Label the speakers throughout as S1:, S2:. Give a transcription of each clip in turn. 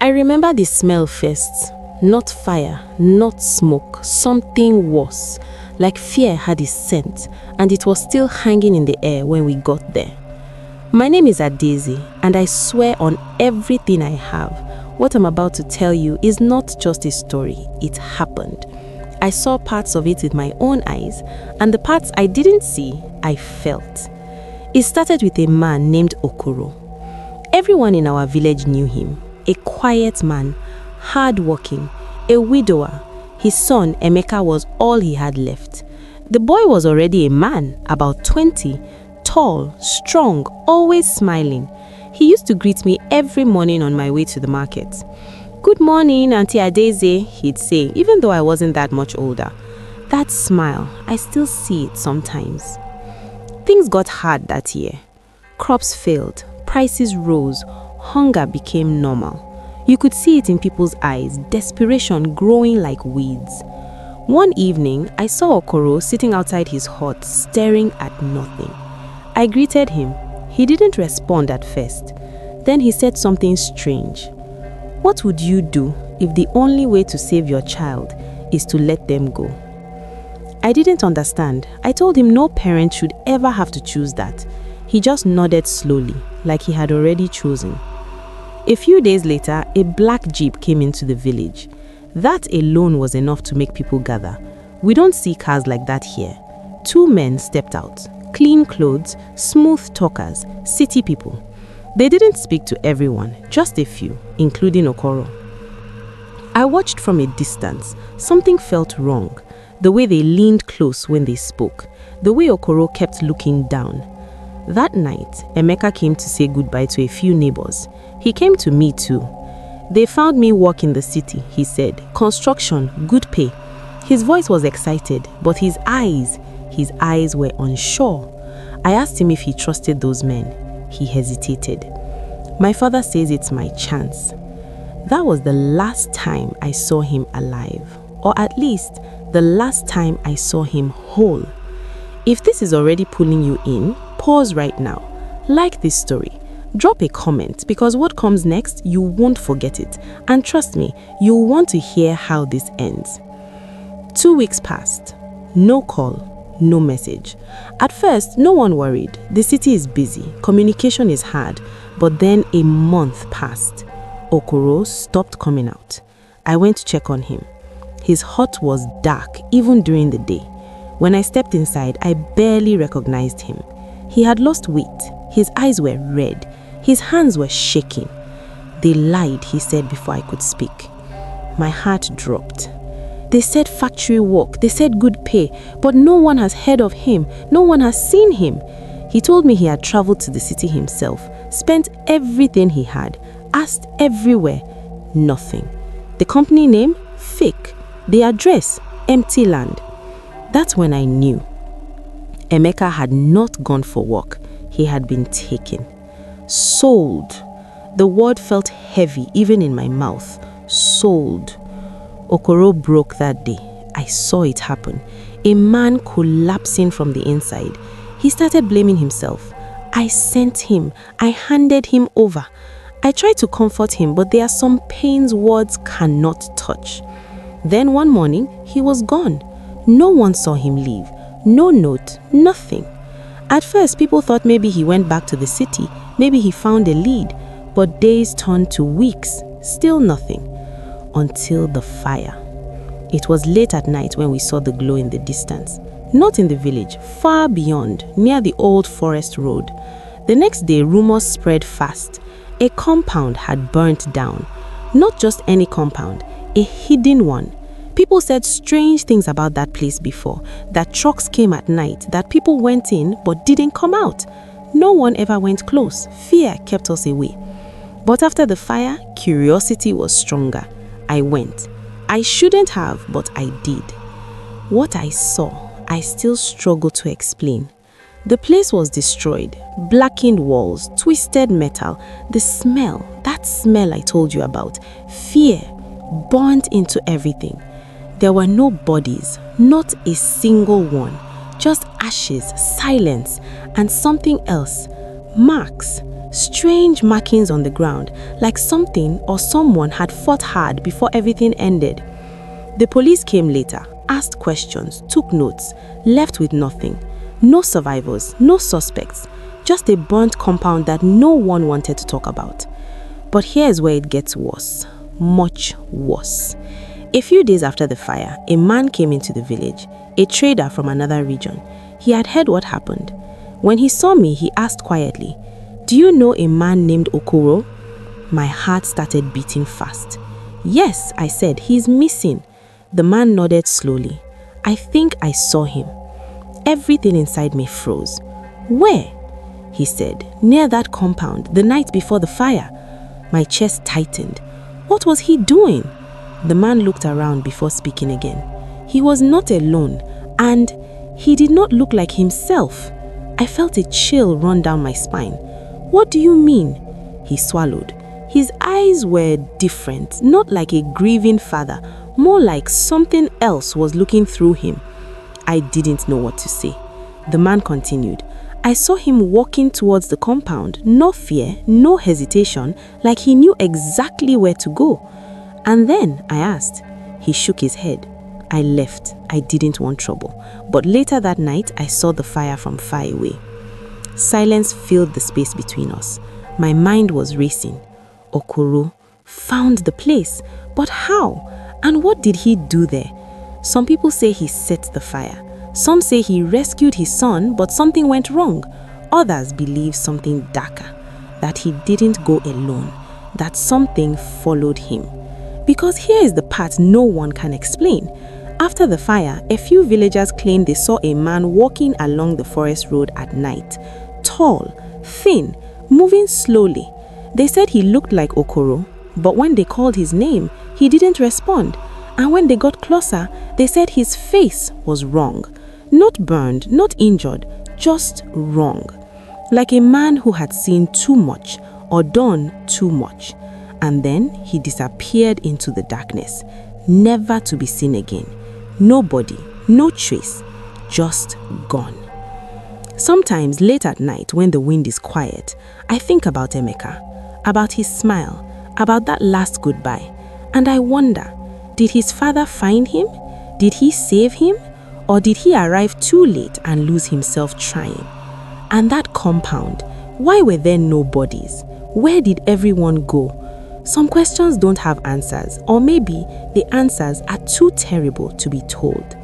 S1: I remember the smell first. Not fire, not smoke, something worse. Like fear had its scent, and it was still hanging in the air when we got there. My name is Adaeze, and I swear on everything I have, what I'm about to tell you is not just a story, it happened. I saw parts of it with my own eyes, and the parts I didn't see, I felt. It started with a man named Okoro. Everyone in our village knew him. A quiet man, hard-working, a widower. His son, Emeka, was all he had left. The boy was already a man, about 20, tall, strong, always smiling. He used to greet me every morning on my way to the market. "Good morning, Auntie Adaeze," he'd say, even though I wasn't that much older. That smile, I still see it sometimes. Things got hard that year. Crops failed, prices rose, hunger became normal. You could see it in people's eyes, desperation growing like weeds. One evening, I saw Okoro sitting outside his hut, staring at nothing. I greeted him. He didn't respond at first. Then he said something strange. "What would you do if the only way to save your child is to let them go?" I didn't understand. I told him no parent should ever have to choose that. He just nodded slowly, like he had already chosen. A few days later, a black jeep came into the village. That alone was enough to make people gather. We don't see cars like that here. 2 men stepped out, clean clothes, smooth talkers, city people. They didn't speak to everyone, just a few, including Okoro. I watched from a distance. Something felt wrong. The way they leaned close when they spoke. The way Okoro kept looking down. That night, Emeka came to say goodbye to a few neighbors. He came to me too. "They found me work in the city," he said. "Construction, good pay." His voice was excited, but his eyes were unsure. I asked him if he trusted those men. He hesitated. "My father says it's my chance." That was the last time I saw him alive, or at least the last time I saw him whole. If this is already pulling you in, pause right now. Like this story. Drop a comment, because what comes next, you won't forget it. And trust me, you'll want to hear how this ends. 2 weeks passed. No call, no message. At first, no one worried. The city is busy. Communication is hard. But then a month passed. Okoro stopped coming out. I went to check on him. His hut was dark, even during the day. When I stepped inside, I barely recognized him. He had lost weight. His eyes were red. His hands were shaking. "They lied," he said before I could speak. My heart dropped. "They said factory work, they said good pay, but no one has heard of him. No one has seen him." He told me he had traveled to the city himself, spent everything he had, asked everywhere. Nothing. The company name? Fake. The address? Empty land. That's when I knew. Emeka had not gone for work. He had been taken. Sold. The word felt heavy even in my mouth. Sold. Okoro broke that day. I saw it happen. A man collapsing from the inside. He started blaming himself. I sent him. I handed him over. I tried to comfort him, but there are some pains words cannot touch. Then one morning, he was gone. No one saw him leave. No note, nothing. At first, people thought maybe he went back to the city. Maybe he found a lead. But days turned to weeks. Still nothing. Until the fire. It was late at night when we saw the glow in the distance. Not in the village, far beyond, near the old forest road. The next day, rumors spread fast. A compound had burnt down. Not just any compound, a hidden one. People said strange things about that place before, that trucks came at night, that people went in but didn't come out. No one ever went close. Fear kept us away. But after the fire, curiosity was stronger. I went. I shouldn't have, but I did. What I saw, I still struggle to explain. The place was destroyed. Blackened walls, twisted metal, the smell, that smell I told you about. Fear burned into everything. There were no bodies, not a single one. Just ashes, silence, and something else. Marks. Strange markings on the ground, like something or someone had fought hard before everything ended. The police came later, asked questions, took notes, left with nothing. No survivors, no suspects, just a burnt compound that no one wanted to talk about. But here's where it gets worse, much worse. A few days after the fire, a man came into the village, a trader from another region. He had heard what happened. When he saw me, he asked quietly, "Do you know a man named Okoro?" My heart started beating fast. "Yes," I said, "he's missing." The man nodded slowly. "I think I saw him." Everything inside me froze. "Where?" he said. "Near that compound, the night before the fire." My chest tightened. What was he doing? The man looked around before speaking again. He was not alone, and he did not look like himself. I felt a chill run down my spine. "What do you mean?" He swallowed. His eyes were different, not like a grieving father, more like something else was looking through him. I didn't know what to say. The man continued. "I saw him walking towards the compound, no fear, no hesitation, like he knew exactly where to go." "And then?" I asked. He shook his head. I left. I didn't want trouble. But later that night, I saw the fire from far away. Silence filled the space between us. My mind was racing. Okoro found the place. But how? And what did he do there? Some people say he set the fire. Some say he rescued his son, but something went wrong. Others believe something darker, that he didn't go alone, that something followed him. Because here is the part no one can explain. After the fire, a few villagers claimed they saw a man walking along the forest road at night. Tall, thin, moving slowly. They said he looked like Okoro, but when they called his name, he didn't respond. And when they got closer, they said his face was wrong. Not burned, not injured, just wrong. Like a man who had seen too much or done too much. And then he disappeared into the darkness, never to be seen again. Nobody, no trace, just gone. Sometimes late at night when the wind is quiet, I think about Emeka, about his smile, about that last goodbye. And I wonder, did his father find him? Did he save him? Or did he arrive too late and lose himself trying? And that compound, why were there no bodies? Where did everyone go? Some questions don't have answers, or maybe the answers are too terrible to be told.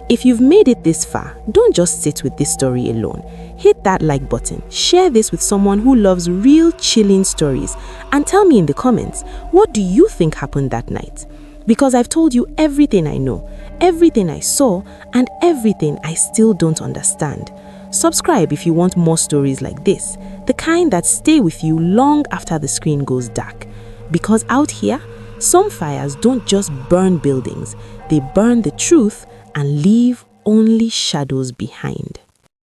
S1: If you've made it this far, don't just sit with this story alone. Hit that like button, share this with someone who loves real chilling stories, and tell me in the comments, what do you think happened that night? Because I've told you everything I know, everything I saw, and everything I still don't understand. Subscribe if you want more stories like this, the kind that stay with you long after the screen goes dark. Because out here, some fires don't just burn buildings, they burn the truth and leave only shadows behind.